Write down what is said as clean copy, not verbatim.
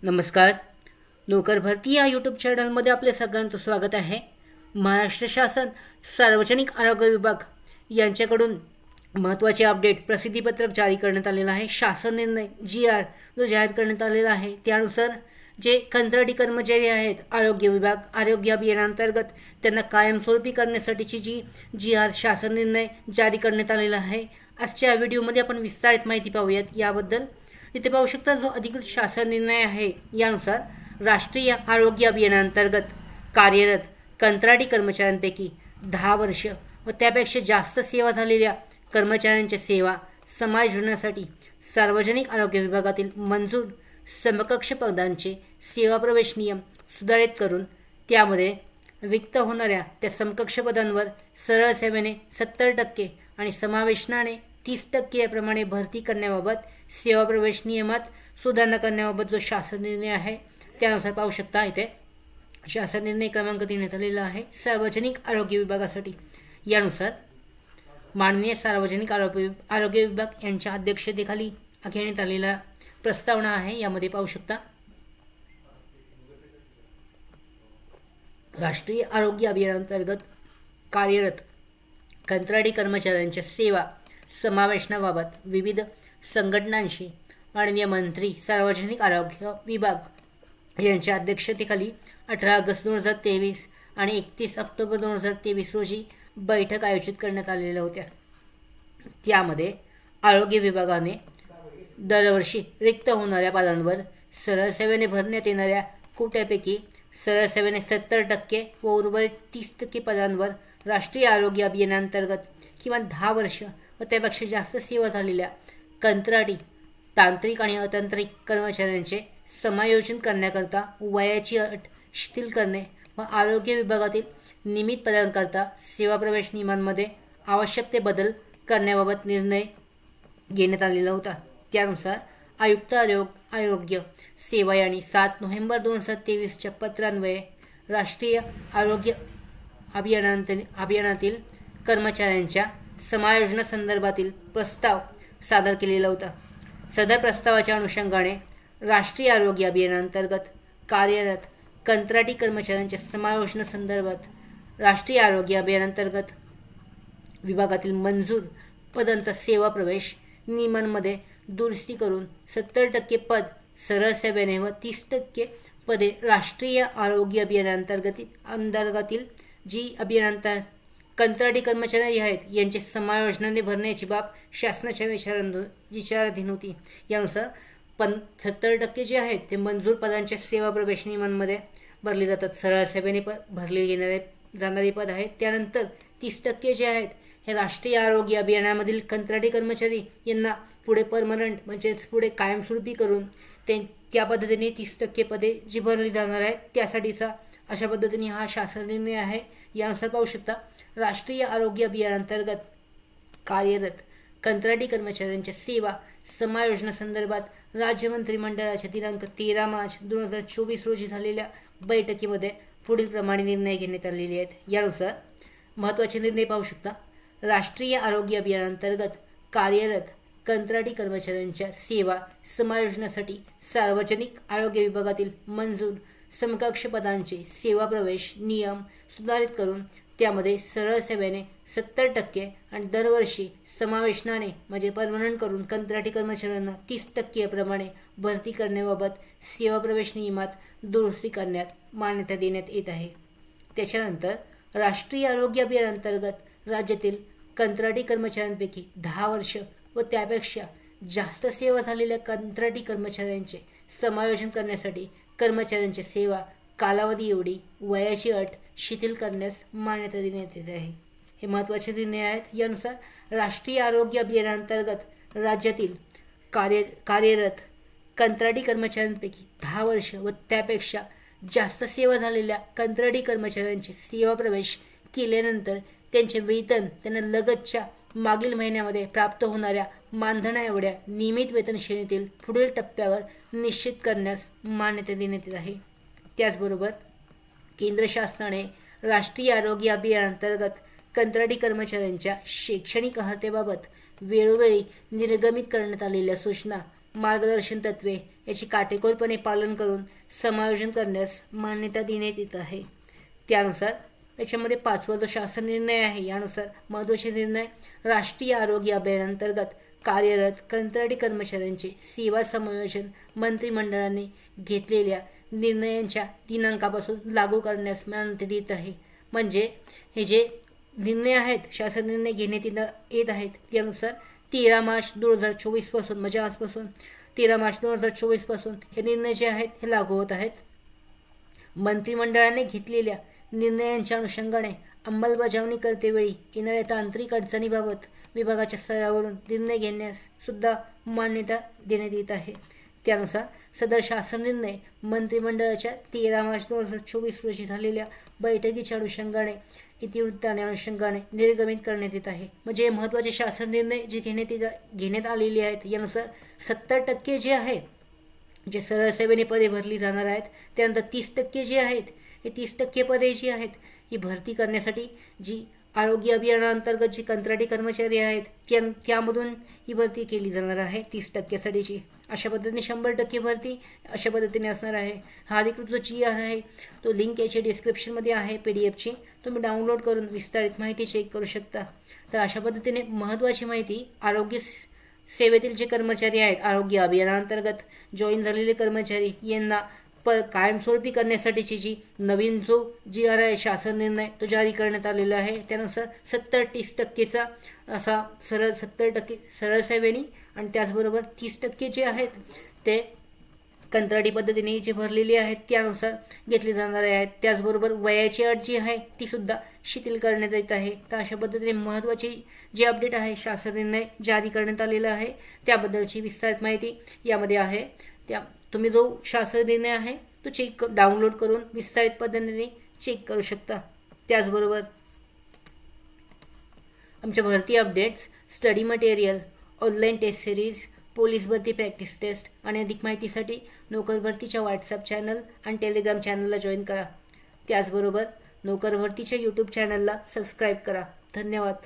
नमस्कार. नोकर भरती या यूट्यूब चॅनलमध्ये आपले सगळ्यांचं स्वागत आहे. महाराष्ट्र शासन सार्वजनिक आरोग्य विभाग यांच्याकडून महत्त्वाचे अपडेट प्रसिद्धीपत्रक जारी करण्यात आलेलं आहे. शासन निर्णय GR जो जाहीर करण्यात आलेला आहे त्यानुसार जे कंत्राटी कर्मचारी आहेत आरोग्य विभाग आरोग्य अभियानांतर्गत त्यांना कायमस्वरूपी करण्यासाठीची जी GR शासन निर्णय जारी करण्यात आलेला आहे. आजच्या व्हिडिओमध्ये आपण विस्तारित माहिती पाहूयात याबद्दल. इथे पाहू शकता जो अधिकृत शासन निर्णय आहे यानुसार राष्ट्रीय आरोग्य अभियानांतर्गत कार्यरत कंत्राटी कर्मचाऱ्यांपैकी 10 वर्ष व त्यापेक्षा जास्त सेवा झालेल्या कर्मचाऱ्यांच्या सेवा समायोजनासाठी सार्वजनिक आरोग्य विभागातील मंजूर समकक्ष पदांचे सेवा प्रवेश नियम सुधारित करून त्यामध्ये रिक्त होणाऱ्या त्या समकक्ष पदांवर सरळ सेवेने 70% आणि समावेशनाने 30% याप्रमाणे भरती करण्याबाबत सेवा प्रवेश नियमात सुधारणा करण्याबाबत जो शासन निर्णय आहे त्यानुसार पाहू शकता. इथे शासन निर्णय क्रमांक देण्यात आलेला आहे सार्वजनिक आरोग्य विभागासाठी. यानुसार माननीय सार्वजनिक आरोग्य विभाग यांच्या अध्यक्षतेखाली घेण्यात आलेला प्रस्तावना आहे. यामध्ये पाहू शकता राष्ट्रीय आरोग्य अभियानांतर्गत कार्यरत कंत्राटी कर्मचाऱ्यांच्या सेवा समावेशनाबाबत विविध संघटनांशी माननीय मंत्री सार्वजनिक आरोग्य विभाग यांच्या अध्यक्षतेखाली 18 ऑगस्ट 2023 आणि 31 ऑक्टोबर 2023 रोजी बैठक आयोजित करण्यात आलेल्या होत्या. त्यामध्ये आरोग्य विभागाने दरवर्षी रिक्त होणाऱ्या पदांवर सरळ सेवेने भरण्यात येणाऱ्या कोट्यापैकी सरळ सेवेने 70% व उर्वरित 30% पदांवर राष्ट्रीय आरोग्य अभियानांतर्गत किमान 10 वर्ष व त्यापेक्षा जास्त सेवा झालेल्या कंत्राटी तांत्रिक आणि अतांत्रिक कर्मचाऱ्यांचे समायोजन करण्याकरता वयाची अट शिथिल करणे व आरोग्य विभागातील नियमित पदांकरता सेवा प्रवेश नियमांमध्ये आवश्यक ते बदल करण्याबाबत निर्णय घेण्यात आलेला होता. त्यानुसार आयुक्त आरोग्य सेवा यांनी 7 नोव्हेंबर 2023च्या पत्रान्वये राष्ट्रीय आरोग्य अभियानातील कर्मचाऱ्यांच्या समायोजनासंदर्भातील प्रस्ताव सादर केलेला होता. सदर प्रस्तावाच्या अनुषंगाने राष्ट्रीय आरोग्य अभियानांतर्गत कार्यरत कंत्राटी कर्मचाऱ्यांच्या समायोजनासंदर्भात राष्ट्रीय आरोग्य अभियानांतर्गत विभागातील मंजूर पदांचा सेवा प्रवेश नियमांमध्ये दुरुस्ती करून 70% पद सरळ सेवेने व 30% पदे राष्ट्रीय आरोग्य अभियानांतर्गतील जी कंत्राटी कर्मचारी आहेत यांचे समायोजनाने भरण्याची बाब शासनाच्या विचाराधीन होती. यानुसार 70% जे आहेत ते मंजूर पदांच्या सेवा प्रवेश नियमांमध्ये भरले जातात. सरळ सेवेने भरले जाणारे पद आहेत. त्यानंतर 30% जे आहेत हे राष्ट्रीय आरोग्य अभियानामधील कंत्राटी कर्मचारी यांना पुढे परमनंट म्हणजेच पुढे कायमस्वरूपी करून त्या पद्धतीने 30% पदे जी भरली जाणार आहेत त्यासाठीचा अशा पद्धतीने हा शासन निर्णय आहे. यानुसार पाहू शकता राष्ट्रीय आरोग्य अभियानांतर्गत कार्यरत कंत्राटी कर्मचाऱ्यांच्या सेवा समायोजनासंदर्भात राज्य मंत्रिमंडळाच्या दिनांक 13 मार्च 2024 रोजी झालेल्या बैठकीमध्ये पुढील प्रमाणे निर्णय घेण्यात आलेले आहेत. यानुसार महत्त्वाचे निर्णय पाहू शकता. राष्ट्रीय आरोग्य अभियानांतर्गत कार्यरत कंत्राटी कर्मचाऱ्यांच्या सेवा समायोजनासाठी सार्वजनिक आरोग्य विभागातील मंजूर समकक्ष पदांचे सेवा प्रवेश नियम सुधारित करून त्यामध्ये सरळ सेवेने 70% आणि दरवर्षी समावेशनाने म्हणजे परमनंट करून कंत्राटी कर्मचाऱ्यांना 30% प्रमाणे भरती करण्याबाबत सेवा प्रवेश नियमात दुरुस्ती करण्यात मान्यता देण्यात येत आहे. त्याच्यानंतर राष्ट्रीय आरोग्य अभियानांतर्गत राज्यातील कंत्राटी कर्मचाऱ्यांपैकी 10 वर्ष व त्यापेक्षा जास्त सेवा झालेल्या कंत्राटी कर्मचाऱ्यांचे समायोजन करण्यासाठी कर्मचाऱ्यांच्या सेवा कालावधी एवढी वयाची अट शिथिल करण्यास मान्यता देण्यात येत आहे. हे महत्त्वाचे निर्णय आहेत. यानुसार राष्ट्रीय आरोग्य अभियानांतर्गत राज्यातील कार्यरत कंत्राटी कर्मचाऱ्यांपैकी 10 वर्ष व त्यापेक्षा जास्त सेवा झालेल्या कंत्राटी कर्मचाऱ्यांचे सेवा प्रवेश केल्यानंतर त्यांचे वेतन त्यांना लगतच्या मागील महिन्यामध्ये प्राप्त होणाऱ्या मानधना एवढ्या नियमित वेतन श्रेणीतील पुढील टप्प्यावर निश्चित करण्यास मान्यता देण्यात येत आहे. त्याचबरोबर केंद्र शासनाने राष्ट्रीय आरोग्य अभियानांतर्गत कंत्राटी कर्मचाऱ्यांच्या शैक्षणिक अर्हतेबाबत वेळोवेळी निर्गमित करण्यात आलेल्या सूचना मार्गदर्शन तत्त्वे याची काटेकोरपणे पालन करून समायोजन करण्यास मान्यता देण्यात येत आहे। त्यानुसार त्याच्यामध्ये 5वा जो शासन निर्णय आहे यानुसार महत्त्वाचे निर्णय राष्ट्रीय आरोग्य अभियानांतर्गत कार्यरत कंत्राटी कर्मचाऱ्यांचे सेवा समायोजन मंत्रिमंडळाने घेतलेल्या निर्णयांच्या दिनांकापासून लागू करण्यास मान्यता देत आहे। म्हणजे हे जे निर्णय आहेत, शासन निर्णय घेण्यात येत आहेत त्यानुसार 13 मार्च 2024 पासून म्हणजे आजपासून 13 मार्च 2024 पासून हे निर्णय जे आहेत हे लागू होत आहेत। मंत्रिमंडळाने घेतलेल्या निर्णयांच्या अनुषंगाने अंमलबजावणी करतेवेळी येणाऱ्या तांत्रिक अडचणीबाबत विभागाच्या स्तरावरून निर्णय घेण्यास सुद्धा मान्यता देण्यात येत आहे। त्यानुसार सदर शासन निर्णय मंत्रिमंडळाच्या 13 मार्च 2024 रोजी झालेल्या बैठकीच्या अनुषंगाने इतिवृत्ताने अनुषंगाने निर्गमित करण्यात येत आहे। म्हणजे महत्त्वाचे शासन निर्णय जे घेण्यात आलेले आहेत यानुसार 70% जे आहे जे सरळ सेवेने पदे भरली जाणार आहेत, त्यानंतर 30% जे आहेत हे 30% पदे जी आहेत ही भरती करण्यासाठी जी आरोग्य अभियानांतर्गत जी कंत्राटी कर्मचारी आहेत त्यामधून ही भरती केली जाणार आहे 30%साठीची। अशा पद्धतीने 100% भरती अशा पद्धतीने असणार आहे। हा अधिकृत जो GR आहे तो लिंक याची डिस्क्रिप्शनमध्ये आहे PDF ची, तुम्ही डाउनलोड करून विस्तारित माहिती चेक करू शकता। तर अशा पद्धतीने महत्त्वाची माहिती आरोग्य सेवेतील जे कर्मचारी आहेत आरोग्य अभियानांतर्गत जॉईन झालेले कर्मचारी यांना कायमस्वरूपी करण्यासाठीची जी नवीन जो GR आहे शासन निर्णय तो जारी करण्यात आलेला आहे। त्यानुसार 70-30%चा असा 70% सरळ सेवेनी आणि त्याचबरोबर 30% जे आहेत ते कंत्राटी पद्धतीने जे भरलेले आहेत त्यानुसार घेतले जाणारे आहेत। त्याचबरोबर वयाची अट जी आहे ती सुद्धा शिथिल करण्यात येत आहे। तर अशा पद्धतीने महत्त्वाची जी अपडेट आहे शासन निर्णय जारी करण्यात आलेला आहे त्याबद्दलची विस्तारित माहिती यामध्ये आहे। तुम्ही जो शासन निर्णय आहे तो डाउनलोड करून विस्तारित पद्धतीने चेक करू शकता। त्याचबरोबर आमच्या भरती updates, study material, online test series, police भरती प्रॅक्टिस टेस्ट आणि अधिक माहितीसाठी नोकर भरतीच्या व्हॉट्सअप चॅनल आणि टेलिग्राम चॅनलला जॉईन करा। त्याचबरोबर नोकर भरतीच्या YouTube चॅनलला सबस्क्राईब करा। धन्यवाद।